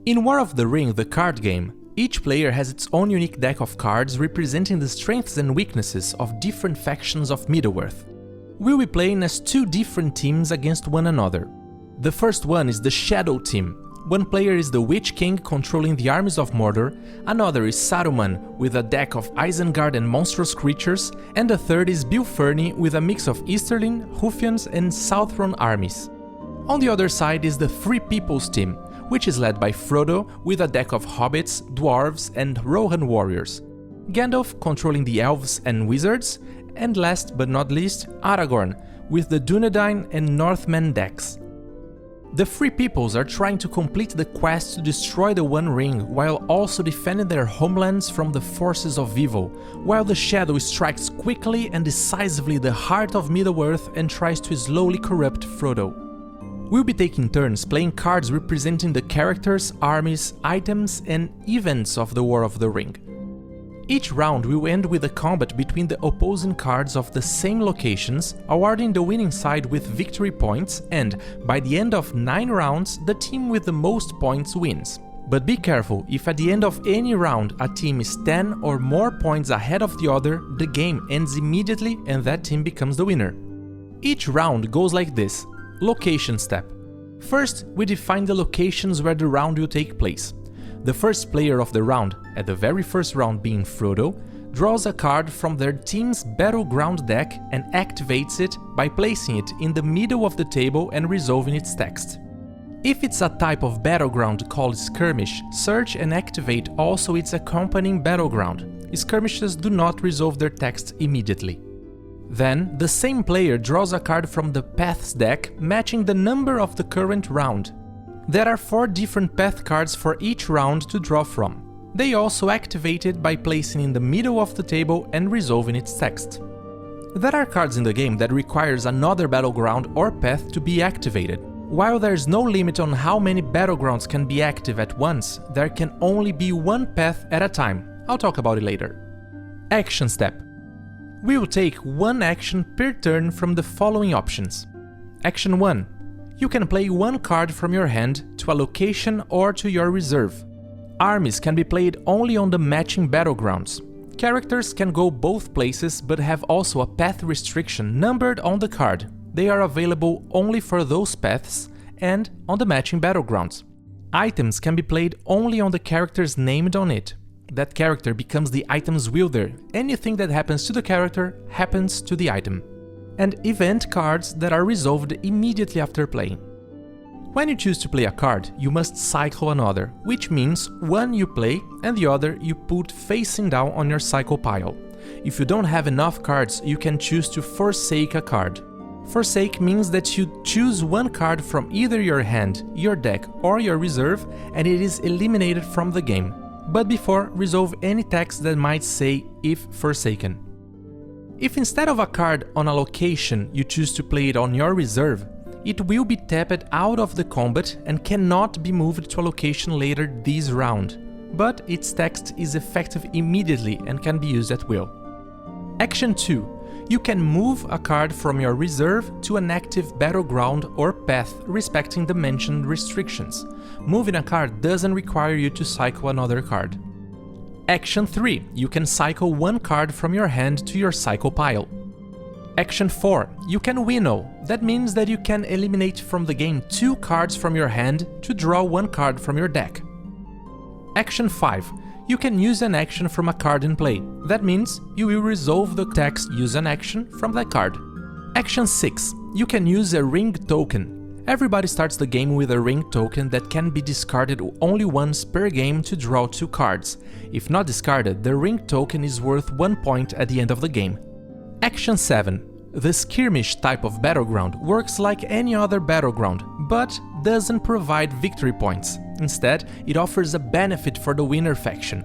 In War of the Ring, the card game, each player has its own unique deck of cards representing the strengths and weaknesses of different factions of Middle-earth. We'll be playing as two different teams against one another. The first one is the Shadow team. One player is the Witch King controlling the armies of Mordor, another is Saruman with a deck of Isengard and monstrous creatures, and the third is Bill Ferny with a mix of Easterling, Ruffians and Southron armies. On the other side is the Free Peoples team, which is led by Frodo with a deck of hobbits, dwarves and Rohan warriors, Gandalf controlling the elves and wizards, and last but not least, Aragorn with the Dunedain and Northmen decks. The Free Peoples are trying to complete the quest to destroy the One Ring while also defending their homelands from the forces of evil, while the Shadow strikes quickly and decisively the heart of Middle-earth and tries to slowly corrupt Frodo. We'll be taking turns playing cards representing the characters, armies, items and events of the War of the Ring. Each round will end with a combat between the opposing cards of the same locations, awarding the winning side with victory points, and by the end of 9 rounds, the team with the most points wins. But be careful, if at the end of any round a team is 10 or more points ahead of the other, the game ends immediately and that team becomes the winner. Each round goes like this. Location step. First, we define the locations where the round will take place. The first player of the round, at the very first round being Frodo, draws a card from their team's Battleground deck and activates it by placing it in the middle of the table and resolving its text. If it's a type of Battleground called Skirmish, search and activate also its accompanying Battleground. Skirmishes do not resolve their text immediately. Then, the same player draws a card from the Paths deck matching the number of the current round. There are 4 different path cards for each round to draw from. They also activate it by placing in the middle of the table and resolving its text. There are cards in the game that requires another battleground or path to be activated. While there's no limit on how many battlegrounds can be active at once, there can only be one path at a time. I'll talk about it later. Action step. We will take one action per turn from the following options. Action 1. You can play one card from your hand to a location or to your reserve. Armies can be played only on the matching battlegrounds. Characters can go both places but have also a path restriction numbered on the card. They are available only for those paths and on the matching battlegrounds. Items can be played only on the characters named on it. That character becomes the item's wielder. Anything that happens to the character happens to the item. And event cards that are resolved immediately after playing. When you choose to play a card, you must cycle another, which means one you play and the other you put facing down on your cycle pile. If you don't have enough cards, you can choose to forsake a card. Forsake means that you choose one card from either your hand, your deck or your reserve and it is eliminated from the game. But before, resolve any text that might say "if forsaken." If instead of a card on a location you choose to play it on your reserve, it will be tapped out of the combat and cannot be moved to a location later this round, but its text is effective immediately and can be used at will. Action 2. You can move a card from your reserve to an active battleground or path respecting the mentioned restrictions. Moving a card doesn't require you to cycle another card. Action 3. You can cycle one card from your hand to your cycle pile. Action 4. You can winnow. That means that you can eliminate from the game 2 cards from your hand to draw one card from your deck. Action 5. You can use an action from a card in play. That means you will resolve the text use an action from that card. Action 6. You can use a ring token. Everybody starts the game with a ring token that can be discarded only once per game to draw 2 cards. If not discarded, the ring token is worth 1 point at the end of the game. Action 7. The skirmish type of battleground works like any other battleground, but doesn't provide victory points. Instead, it offers a benefit for the winner faction.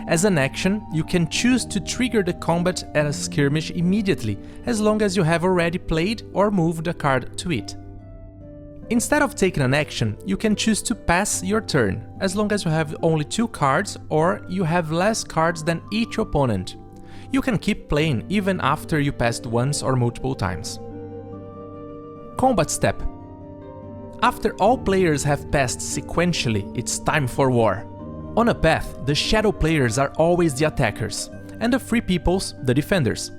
As an action, you can choose to trigger the combat at a skirmish immediately, as long as you have already played or moved a card to it. Instead of taking an action, you can choose to pass your turn, as long as you have only 2 cards or you have less cards than each opponent. You can keep playing even after you passed once or multiple times. Combat step. After all players have passed sequentially, it's time for war. On a path, the shadow players are always the attackers, and the free peoples, the defenders.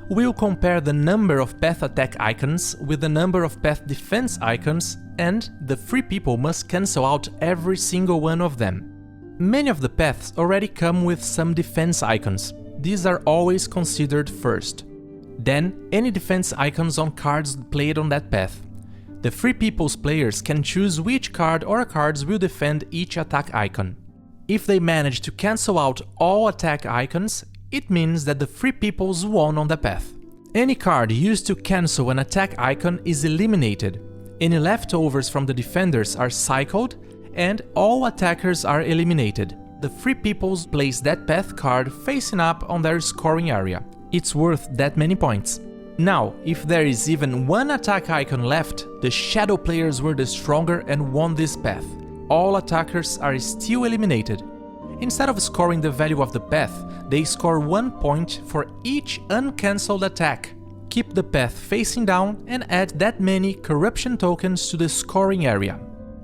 We'll compare the number of path attack icons with the number of path defense icons, and the free people must cancel out every single one of them. Many of the paths already come with some defense icons. These are always considered first. Then, any defense icons on cards played on that path. The free people's players can choose which card or cards will defend each attack icon. If they manage to cancel out all attack icons, it means that the free peoples won on the path. Any card used to cancel an attack icon is eliminated. Any leftovers from the defenders are cycled, and all attackers are eliminated. The free peoples place that path card facing up on their scoring area. It's worth that many points. Now, if there is even one attack icon left, the shadow players were the stronger and won this path. All attackers are still eliminated. Instead of scoring the value of the path, they score 1 point for each uncancelled attack. Keep the path facing down and add that many corruption tokens to the scoring area.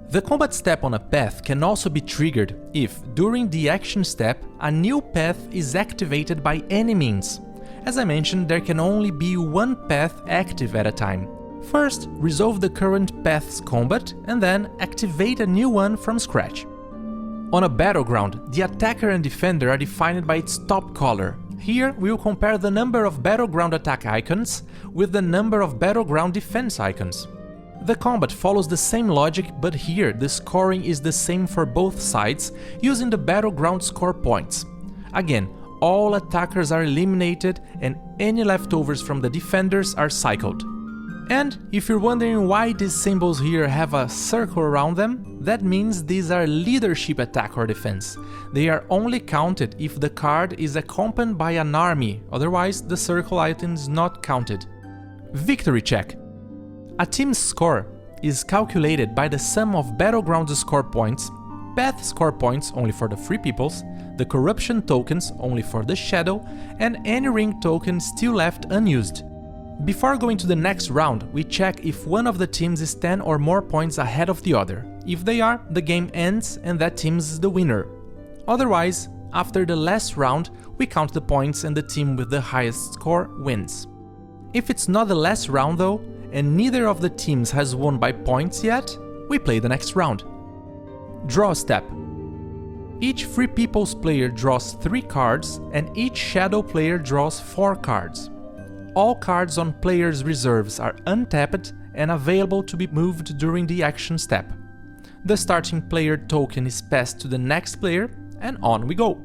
The combat step on a path can also be triggered if, during the action step, a new path is activated by any means. As I mentioned, there can only be one path active at a time. First, resolve the current path's combat, and then activate a new one from scratch. On a battleground, the attacker and defender are defined by its top color. Here, we will compare the number of battleground attack icons with the number of battleground defense icons. The combat follows the same logic, but here the scoring is the same for both sides, using the battleground score points. Again, all attackers are eliminated and any leftovers from the defenders are cycled. And if you're wondering why these symbols here have a circle around them, that means these are leadership attack or defense. They are only counted if the card is accompanied by an army, otherwise the circle item is not counted. Victory check. A team's score is calculated by the sum of battleground score points, path score points only for the free peoples, the corruption tokens only for the shadow, and any ring token still left unused. Before going to the next round, we check if one of the teams is 10 or more points ahead of the other. If they are, the game ends and that team is the winner. Otherwise, after the last round, we count the points and the team with the highest score wins. If it's not the last round though, and neither of the teams has won by points yet, we play the next round. Draw step. Each free people's player draws 3 cards and each shadow player draws 4 cards. All cards on players' reserves are untapped and available to be moved during the action step. The starting player token is passed to the next player and on we go.